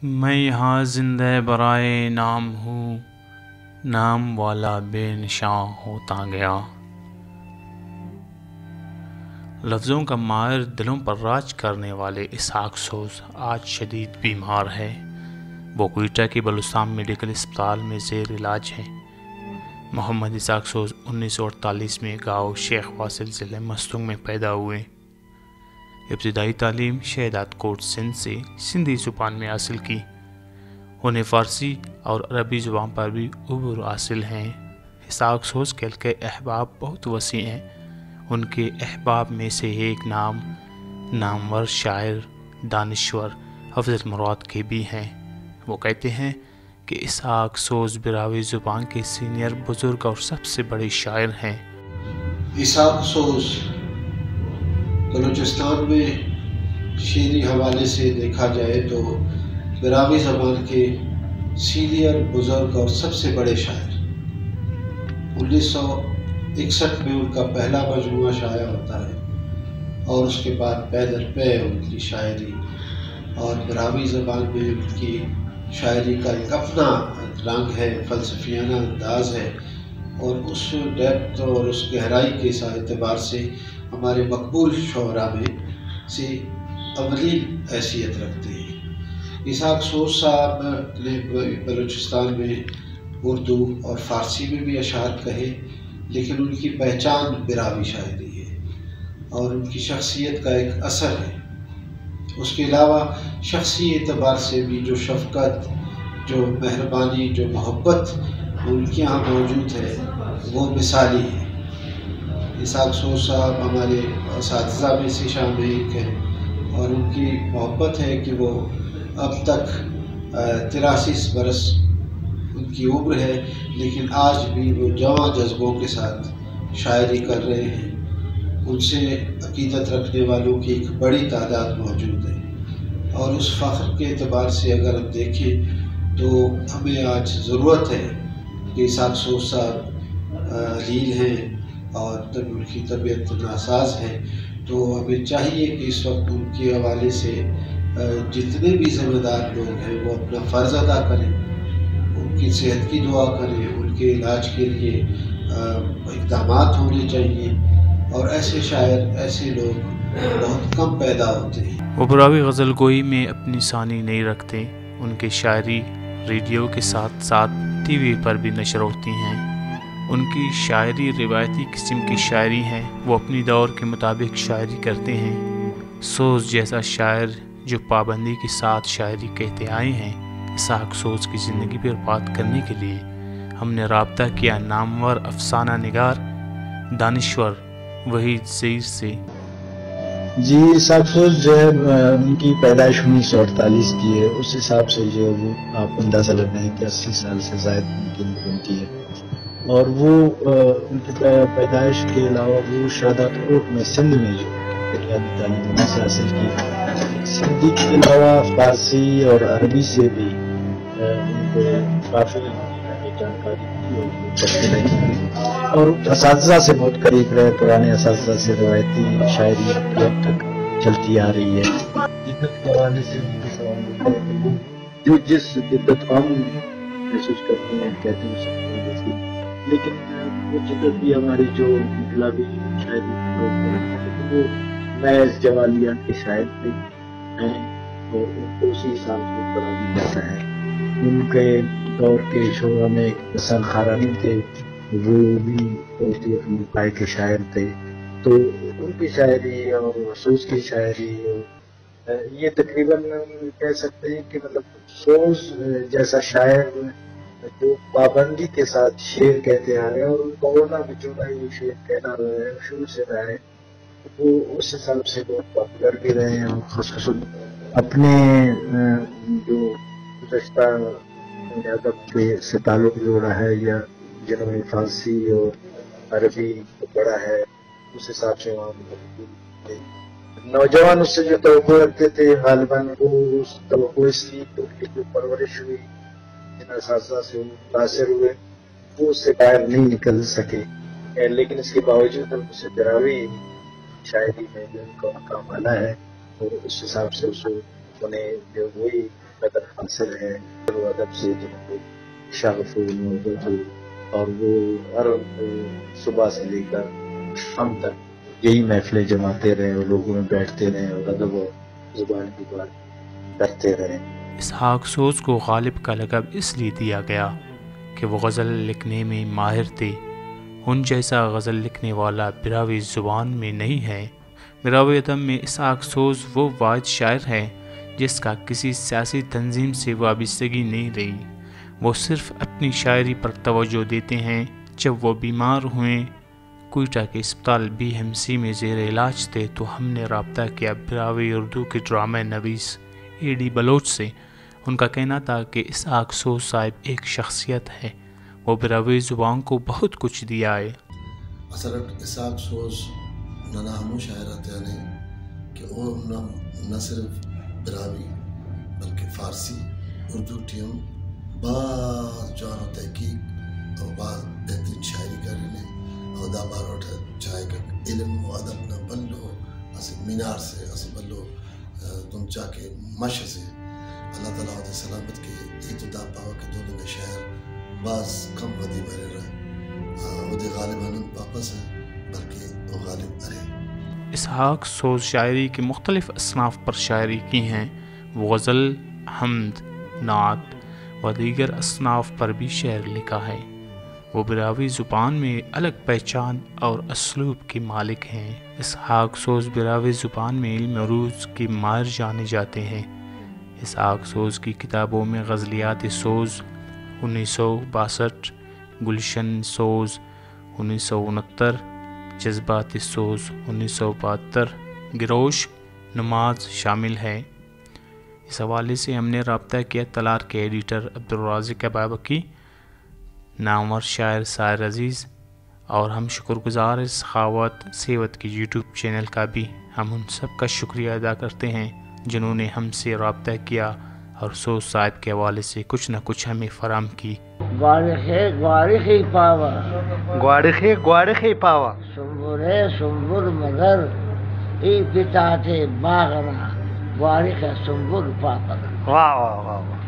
میں یہاں زندہ برائے نام ہوں، نام والا بے نشاں ہوتا گیا۔ لفظوں کا ماہر دلوں پر راج کرنے والے اسحاق سوز آج شدید بیمار ہے۔ وہ کوئٹہ کے بلوچستان میڈیکل اسپتال میں زیر علاج ہیں۔ محمد اسحاق سوز 1948 میں گاؤں شیخ واصل ضلع مستونگ میں پیدا ہوئے۔ ابتدائی تعلیم شہداد کوٹ سندھ سے سندھی زبان میں حاصل کی۔ انہیں فارسی اور عربی زبان پر بھی عبور حاصل ہیں۔ اسحاق سوز کے حلقۂ احباب بہت وسیع ہیں۔ ان کے احباب میں سے ایک نامور شاعر دانشور افضل مراد کے بھی ہیں۔ وہ کہتے ہیں کہ اسحاق سوز براوی زبان کے سینئر بزرگ اور سب سے بڑے شاعر ہیں۔ اسحاق سوز بلوچستان میں شعری حوالے سے دیکھا جائے تو براوی زبان کے سینئر بزرگ اور سب سے بڑے شاعر۔ 1961 میں ان کا پہلا مجموعہ شائع ہوتا ہے اور اس کے بعد پے در پے ان کی شاعری اور براوی زبان میں ان کی شاعری کا ایک اپنا رنگ ہے، فلسفیانہ انداز ہے، اور اس ڈیپتھ اور اس گہرائی کے اعتبار سے ہمارے مقبول شعراء میں سے اولین حیثیت رکھتے ہیں۔ اسحاق سوز صاحب نے بلوچستان میں اردو اور فارسی میں بھی اشعار کہے، لیکن ان کی پہچان براوی شاعری ہے اور ان کی شخصیت کا ایک اثر ہے۔ اس کے علاوہ شخصی اعتبار سے بھی جو شفقت، جو مہربانی، جو محبت ان کے یہاں موجود ہے وہ مثالی ہے۔ اسحاق سوز صاحب ہمارے اساتذہ میں سے شامل ایک ہیں اور ان کی محبت ہے کہ وہ اب تک 83 برس ان کی عمر ہے، لیکن آج بھی وہ جواں جذبوں کے ساتھ شاعری کر رہے ہیں۔ ان سے عقیدت رکھنے والوں کی ایک بڑی تعداد موجود ہے، اور اس فخر کے اعتبار سے اگر ہم دیکھیں تو ہمیں آج ضرورت ہے کہ اسحاق سوز صاحب علیل ہیں اور ان کی طبیعت ناساز ہے، تو ہمیں چاہیے کہ اس وقت ان کے حوالے سے جتنے بھی ذمہ دار لوگ ہیں وہ اپنا فرض ادا کریں، ان کی صحت کی دعا کریں، ان کے علاج کے لیے اقدامات ہونے چاہیے، اور ایسے شاعر، ایسے لوگ بہت کم پیدا ہوتے ہیں۔ وہ براوی غزل گوئی میں اپنی ثانی نہیں رکھتے۔ ان کی شاعری ریڈیو کے ساتھ ساتھ ٹی وی پر بھی نشر ہوتی ہیں۔ ان کی شاعری روایتی قسم کی شاعری ہے۔ وہ اپنی دور کے مطابق شاعری کرتے ہیں۔ سوز جیسا شاعر جو پابندی کے ساتھ شاعری کہتے آئے ہیں۔ اسحاق سوز کی زندگی پر بات کرنے کے لیے ہم نے رابطہ کیا نامور افسانہ نگار دانشور وحید زیر سے۔ جی، اسحاق سوز جو ہے ان کی پیدائش 1948 کی ہے۔ اس حساب سے جو ہے وہ آپ اندازہ لگائیں کہ 80 سال سے زائد کی عمر بنتی ہے، اور وہ ان کی پیدائش کے علاوہ وہ شہداد کوٹ میں سندھ میں جو بنیادی تعلیم سے حاصل کی، سندھی کے علاوہ فارسی اور عربی سے بھی ان کو کافی جانکاری تھی اور پڑھتے رہے، اور اساتذہ سے بہت قریب رہے، پرانے اساتذہ سے روایتی شاعری اب تک چلتی آ رہی ہے۔ جدت کے حوالے سے ان کے سوال ہے کہ وہ جو جس جدت کو ہم محسوس کرتے ہیں کہتے ہیں سب جیسی، لیکن وہ جدت بھی ہماری جو انقلابی شاعری وہ محض جوالیات کے شاعر تھے ہیں، اور ان کو اسی حساب سے پڑھا بھی جاتا ہے۔ ان کے دور کے شعراء میں حسن خارانی تھے، وہ بھی پائے کے شاعر تھے، تو ان کی شاعری اور سوز کی شاعری یہ تقریباً کہہ سکتے ہیں کہ مطلب سوز جیسا شاعر جو پابندی کے ساتھ شعر کہتے آ رہے ہیں، اور توڑنا بچوڑنا یہ شعر کہنا رہے ہیں شروع سے رہا ہے، وہ اس حساب سے بہت پاپولر بھی رہے ہیں، اور خصوصاً اپنے جو گزشتہ ادب سے تعلق جوڑا ہے یا جنہوں نے فارسی اور عربی پڑھا ہے، اس حساب سے وہاں نوجوان اس سے جو توقع رکھتے تھے غالباً وہ اس توقع سے ان کی جو پرورش ہوئی، جن اساتذہ سے متاثر ہوئے، وہ اس سے باہر نہیں نکل سکے، لیکن اس کے باوجود ان سے براوی شاعری میں جو ان کا مقام آنا ہے، اور اس حساب سے انہیں جو وہی قدر حاصل عناصر ہیں و ادب سے جن کو شغف و محبت ہو، اور وہ ہر صبح سے لے کر شام تک یہی محفلیں جماتے رہیں اور لوگوں میں بیٹھتے رہیں اور ادب و زبان کی بات کرتے رہیں۔ اسحاق سوز کو غالب کا لقب اس لیے دیا گیا کہ وہ غزل لکھنے میں ماہر تھے۔ ان جیسا غزل لکھنے والا براوی زبان میں نہیں ہے۔ براوی ادب میں اسحاق سوز وہ واحد شاعر ہے جس کا کسی سیاسی تنظیم سے وابستگی نہیں رہی۔ وہ صرف اپنی شاعری پر توجہ دیتے ہیں۔ جب وہ بیمار ہوئے، کوئٹہ کے اسپتال BMC میں زیر علاج تھے، تو ہم نے رابطہ کیا براوی اردو کے ڈرامہ نویس AD بلوچ سے۔ ان کا کہنا تھا کہ اسحاق سوز صاحب ایک شخصیت ہے، وہ براوی زبان کو بہت کچھ دیا ہے۔ اصل اسحاق سوز ننا ہمو شاعرات یعنی کہ وہ نہ صرف براوی بلکہ فارسی اردو ٹیم بعض جان و تحقیق اور بعض بہترین شاعری کرنے اور دا بار اٹھا چاہے کہ علم و ادب نہ بلو اسی مینار سے اسی بلو تم چاہ کے مش سے اللہ تعالیٰ علیہ سلامت کے ایتو دا پاوا کہ دونوں میں شہر بعض کم ودی برے رہا وہ دے غالب آنند واپس ہے بلکہ وہ غالب ارے۔ اسحاق سوز شاعری کے مختلف اصناف پر شاعری کی ہیں۔ وہ غزل، حمد، نعت و دیگر اصناف پر بھی شعر لکھا ہے۔ وہ براوی زبان میں الگ پہچان اور اسلوب کے مالک ہیں۔ اسحاق سوز براوی زبان میں علم عروض کے ماہر جانے جاتے ہیں۔ اسحاق سوز کی کتابوں میں غزلیات سوز 1962، گلشن سوز 1969، جذبات سوز 1972، گروش نماز شامل ہے۔ اس حوالے سے ہم نے رابطہ کیا تلار کے ایڈیٹر عبدالرازق ابابکی، نامور شاعر سائر عزیز، اور ہم شکر گزار ہیں سخاوت سیوت کی YouTube چینل کا بھی۔ ہم ان سب کا شکریہ ادا کرتے ہیں جنہوں نے ہم سے رابطہ کیا اور سوز صاحب کے حوالے سے کچھ نہ کچھ ہمیں فراہم کی۔ گواڑخی پاوا گواڑخی پاوا سنبرے سنبر مگر ای پتا تھے باغنا گواڑخ سنبر پاپا۔ واہ واہ واہ واہ۔